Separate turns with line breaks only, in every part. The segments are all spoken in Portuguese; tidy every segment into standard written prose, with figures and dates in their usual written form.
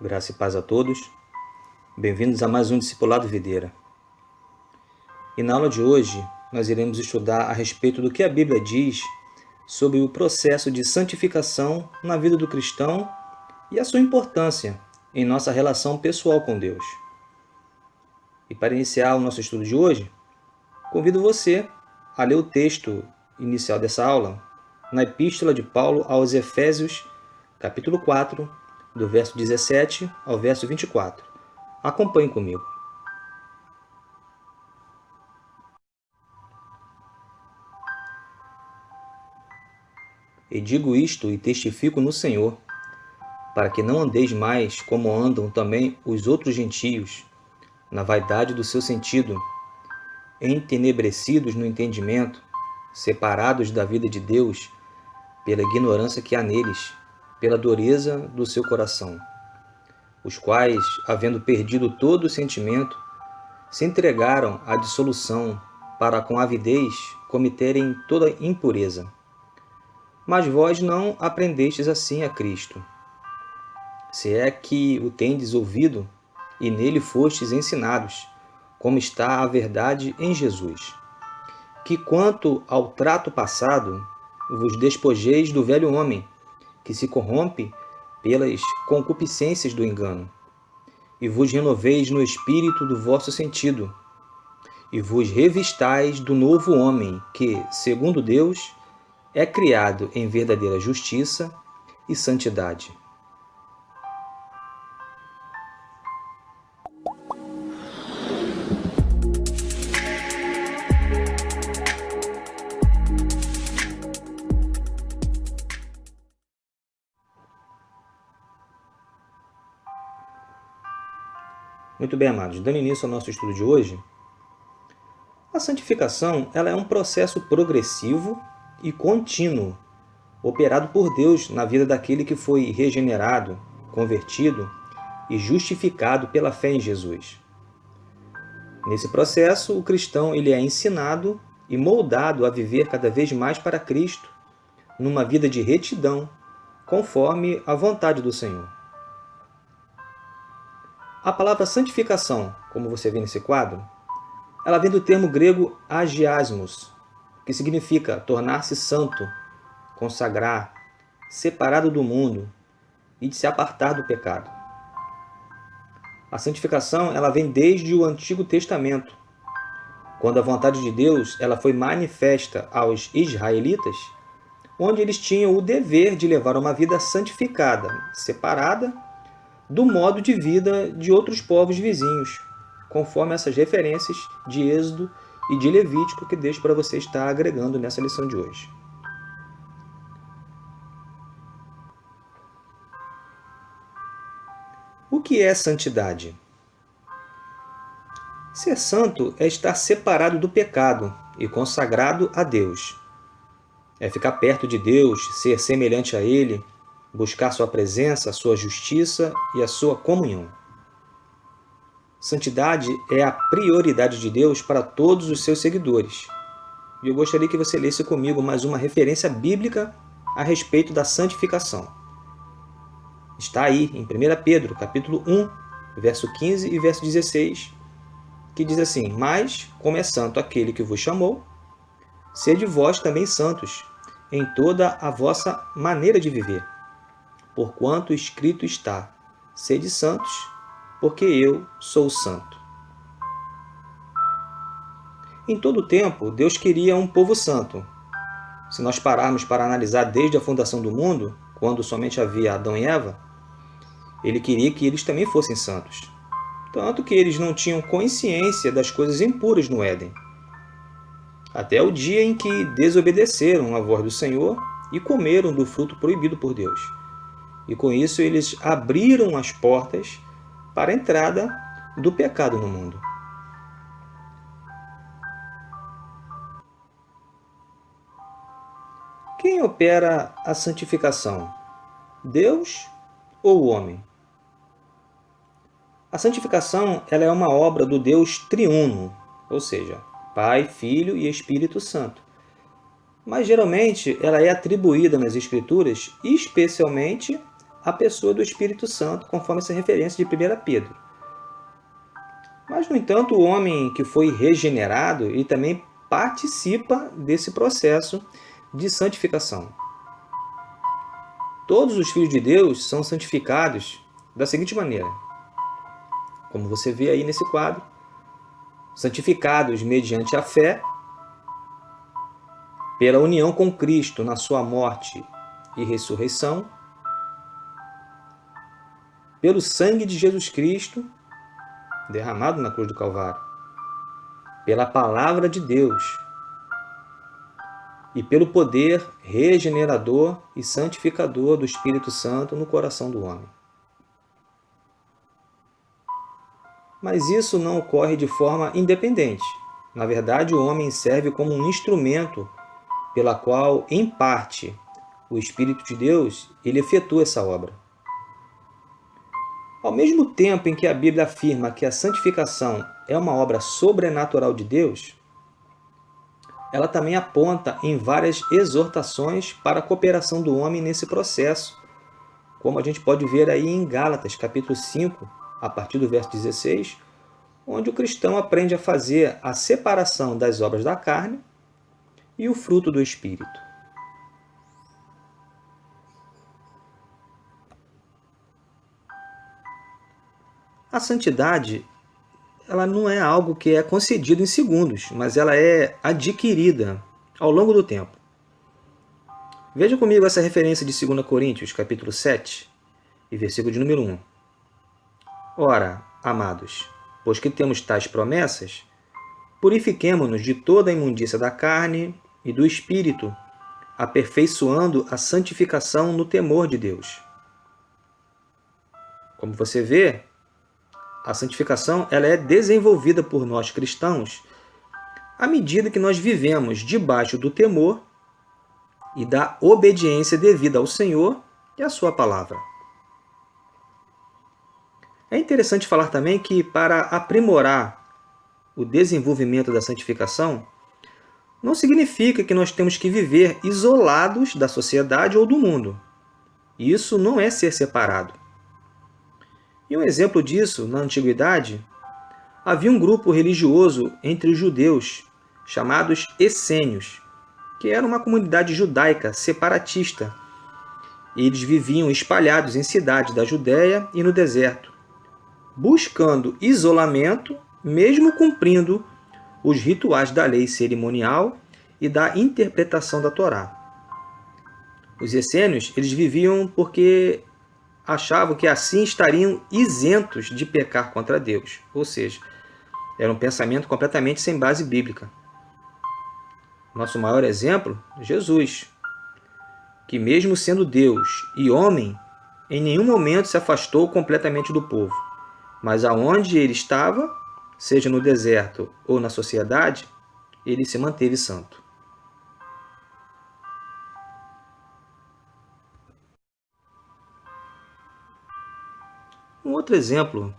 Graça e paz a todos. Bem-vindos a mais um Discipulado Videira. E na aula de hoje, nós iremos estudar a respeito do que a Bíblia diz sobre o processo de santificação na vida do cristão e a sua importância em nossa relação pessoal com Deus. E para iniciar o nosso estudo de hoje, convido você a ler o texto inicial dessa aula na Epístola de Paulo aos Efésios, capítulo 4, do verso 17 ao verso 24. Acompanhe comigo. E digo isto e testifico no Senhor, para que não andeis mais como andam também os outros gentios, na vaidade do seu sentido, entenebrecidos no entendimento, separados da vida de Deus pela ignorância que há neles, pela dureza do seu coração, os quais, havendo perdido todo o sentimento, se entregaram à dissolução para com avidez cometerem toda impureza. Mas vós não aprendestes assim a Cristo, se é que o tendes ouvido e nele fostes ensinados, como está a verdade em Jesus. Que quanto ao trato passado, vos despojeis do velho homem, que se corrompe pelas concupiscências do engano, e vos renoveis no espírito do vosso sentido, e vos revistais do novo homem, que, segundo Deus, é criado em verdadeira justiça e santidade. Muito bem, amados. Dando início ao nosso estudo de hoje, a santificação ela é um processo progressivo e contínuo, operado por Deus na vida daquele que foi regenerado, convertido e justificado pela fé em Jesus. Nesse processo, o cristão ele é ensinado e moldado a viver cada vez mais para Cristo, numa vida de retidão, conforme a vontade do Senhor. A palavra santificação, como você vê nesse quadro, ela vem do termo grego agiasmos, que significa tornar-se santo, consagrar, separado do mundo e de se apartar do pecado. A santificação ela vem desde o Antigo Testamento, quando a vontade de Deus ela foi manifesta aos israelitas, onde eles tinham o dever de levar uma vida santificada, separada do modo de vida de outros povos vizinhos, conforme essas referências de Êxodo e de Levítico que deixo para você estar agregando nessa lição de hoje. O que é santidade? Ser santo é estar separado do pecado e consagrado a Deus. É ficar perto de Deus, ser semelhante a Ele, buscar sua presença, sua justiça e a sua comunhão. Santidade é a prioridade de Deus para todos os seus seguidores. E eu gostaria que você lesse comigo mais uma referência bíblica a respeito da santificação. Está aí em 1 Pedro, capítulo 1, verso 15 e verso 16, que diz assim: Mas, como é santo aquele que vos chamou, sede vós também santos, em toda a vossa maneira de viver. Porquanto escrito está: Sede santos, porque eu sou santo. Em todo o tempo, Deus queria um povo santo. Se nós pararmos para analisar desde a fundação do mundo, quando somente havia Adão e Eva, Ele queria que eles também fossem santos. Tanto que eles não tinham consciência das coisas impuras no Éden. Até o dia em que desobedeceram à voz do Senhor e comeram do fruto proibido por Deus. E com isso eles abriram as portas para a entrada do pecado no mundo. Quem opera a santificação? Deus ou o homem? A santificação ela é uma obra do Deus triuno, ou seja, Pai, Filho e Espírito Santo. Mas geralmente ela é atribuída nas Escrituras, especialmente a pessoa do Espírito Santo, conforme essa referência de 1 Pedro. Mas, no entanto, o homem que foi regenerado, ele também participa desse processo de santificação. Todos os filhos de Deus são santificados da seguinte maneira, como você vê aí nesse quadro: santificados mediante a fé, pela união com Cristo na sua morte e ressurreição, pelo sangue de Jesus Cristo derramado na cruz do Calvário, pela palavra de Deus e pelo poder regenerador e santificador do Espírito Santo no coração do homem. Mas isso não ocorre de forma independente. Na verdade, o homem serve como um instrumento pela qual, em parte, o Espírito de Deus ele efetua essa obra. Ao mesmo tempo em que a Bíblia afirma que a santificação é uma obra sobrenatural de Deus, ela também aponta em várias exortações para a cooperação do homem nesse processo, como a gente pode ver aí em Gálatas, capítulo 5, a partir do verso 16, onde o cristão aprende a fazer a separação das obras da carne e o fruto do Espírito. A santidade, ela não é algo que é concedido em segundos, mas ela é adquirida ao longo do tempo. Veja comigo essa referência de 2 Coríntios, capítulo 7, e versículo de número 1. Ora, amados, pois que temos tais promessas, purifiquemo-nos de toda a imundícia da carne e do espírito, aperfeiçoando a santificação no temor de Deus. Como você vê, a santificação ela é desenvolvida por nós cristãos à medida que nós vivemos debaixo do temor e da obediência devida ao Senhor e à sua palavra. É interessante falar também que, para aprimorar o desenvolvimento da santificação, não significa que nós temos que viver isolados da sociedade ou do mundo. Isso não é ser separado. E um exemplo disso, na antiguidade, havia um grupo religioso entre os judeus, chamados essênios, que era uma comunidade judaica separatista. Eles viviam espalhados em cidades da Judéia e no deserto, buscando isolamento, mesmo cumprindo os rituais da lei cerimonial e da interpretação da Torá. Os essênios eles viviam porque achavam que assim estariam isentos de pecar contra Deus, ou seja, era um pensamento completamente sem base bíblica. Nosso maior exemplo, Jesus, que mesmo sendo Deus e homem, em nenhum momento se afastou completamente do povo, mas aonde ele estava, seja no deserto ou na sociedade, ele se manteve santo. Um outro exemplo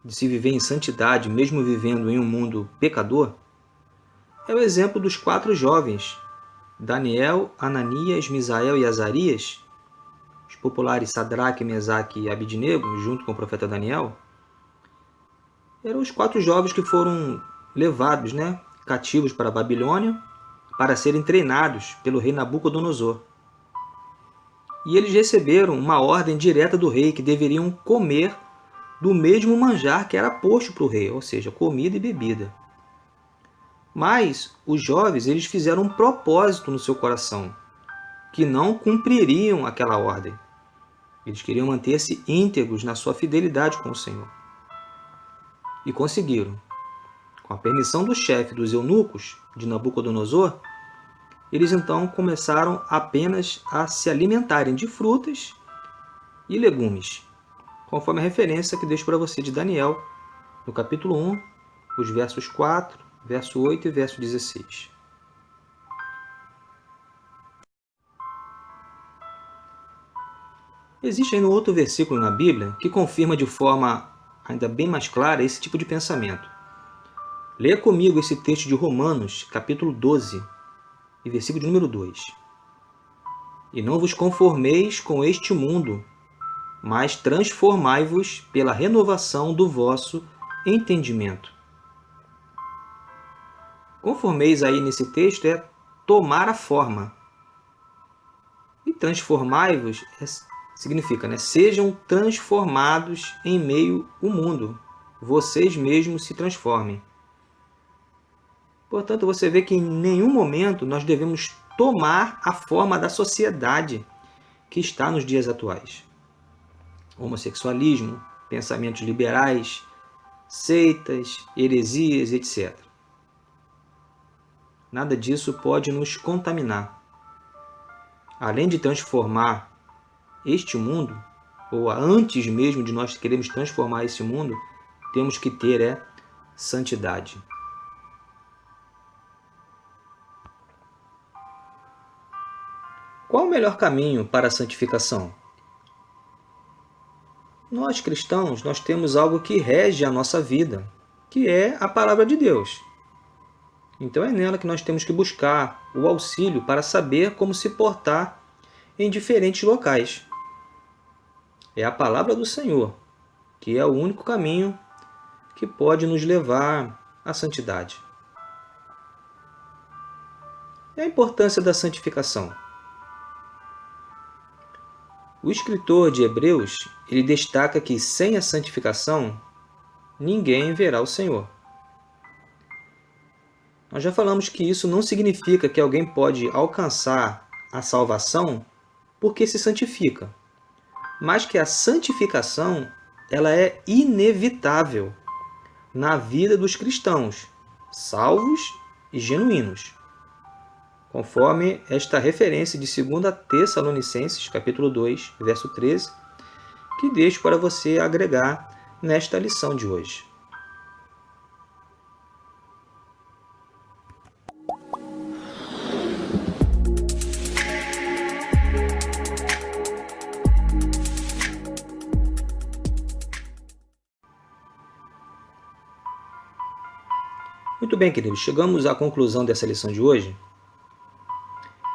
de se viver em santidade, mesmo vivendo em um mundo pecador, é o exemplo dos 4 jovens, Daniel, Ananias, Misael e Azarias, os populares Sadraque, Mesaque e Abidnego, junto com o profeta Daniel. Eram os 4 jovens que foram levados, cativos para a Babilônia, para serem treinados pelo rei Nabucodonosor. E eles receberam uma ordem direta do rei que deveriam comer do mesmo manjar que era posto para o rei, ou seja, comida e bebida. Mas os jovens eles fizeram um propósito no seu coração, que não cumpririam aquela ordem. Eles queriam manter-se íntegros na sua fidelidade com o Senhor. E conseguiram. Com a permissão do chefe dos eunucos de Nabucodonosor, eles então começaram apenas a se alimentarem de frutas e legumes, conforme a referência que deixo para você de Daniel, no capítulo 1, os versos 4, verso 8 e verso 16. Existe ainda um outro versículo na Bíblia que confirma de forma ainda bem mais clara esse tipo de pensamento. Leia comigo esse texto de Romanos, capítulo 12, e versículo de número 2. E não vos conformeis com este mundo, mas transformai-vos pela renovação do vosso entendimento. Conformeis aí nesse texto é tomar a forma. E transformai-vos significa, sejam transformados em meio ao mundo. Vocês mesmos se transformem. Portanto, você vê que em nenhum momento nós devemos tomar a forma da sociedade que está nos dias atuais. Homossexualismo, pensamentos liberais, seitas, heresias, etc. Nada disso pode nos contaminar. Além de transformar este mundo, ou antes mesmo de nós queremos transformar esse mundo, temos que ter santidade. Qual o melhor caminho para a santificação? Nós cristãos, nós temos algo que rege a nossa vida, que é a palavra de Deus. Então é nela que nós temos que buscar o auxílio para saber como se portar em diferentes locais. É a palavra do Senhor, que é o único caminho que pode nos levar à santidade. E a importância da santificação? O escritor de Hebreus, ele destaca que sem a santificação, ninguém verá o Senhor. Nós já falamos que isso não significa que alguém pode alcançar a salvação porque se santifica, mas que a santificação ela é inevitável na vida dos cristãos, salvos e genuínos. Conforme esta referência de 2 Tessalonicenses, capítulo 2, verso 13, que deixo para você agregar nesta lição de hoje. Muito bem, queridos, chegamos à conclusão dessa lição de hoje,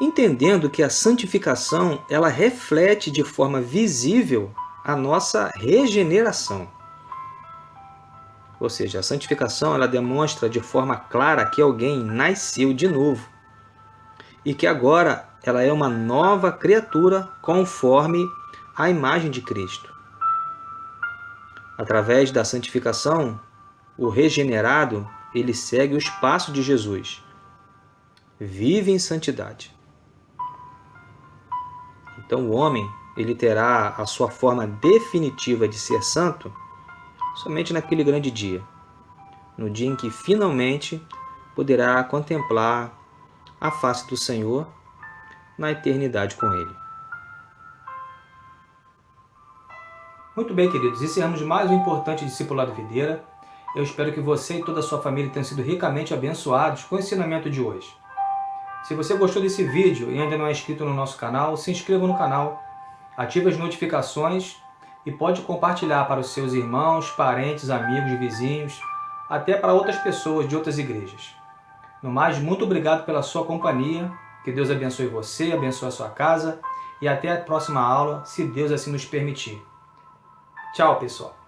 entendendo que a santificação ela reflete de forma visível a nossa regeneração. Ou seja, a santificação ela demonstra de forma clara que alguém nasceu de novo e que agora ela é uma nova criatura conforme a imagem de Cristo. Através da santificação, o regenerado ele segue os passos de Jesus. Vive em santidade. Então o homem ele terá a sua forma definitiva de ser santo somente naquele grande dia, no dia em que finalmente poderá contemplar a face do Senhor na eternidade com Ele. Muito bem, queridos, encerramos mais um importante Discipulado Videira. Eu espero que você e toda a sua família tenham sido ricamente abençoados com o ensinamento de hoje. Se você gostou desse vídeo e ainda não é inscrito no nosso canal, se inscreva no canal, ative as notificações e pode compartilhar para os seus irmãos, parentes, amigos, vizinhos, até para outras pessoas de outras igrejas. No mais, muito obrigado pela sua companhia, que Deus abençoe você, abençoe a sua casa e até a próxima aula, se Deus assim nos permitir. Tchau, pessoal!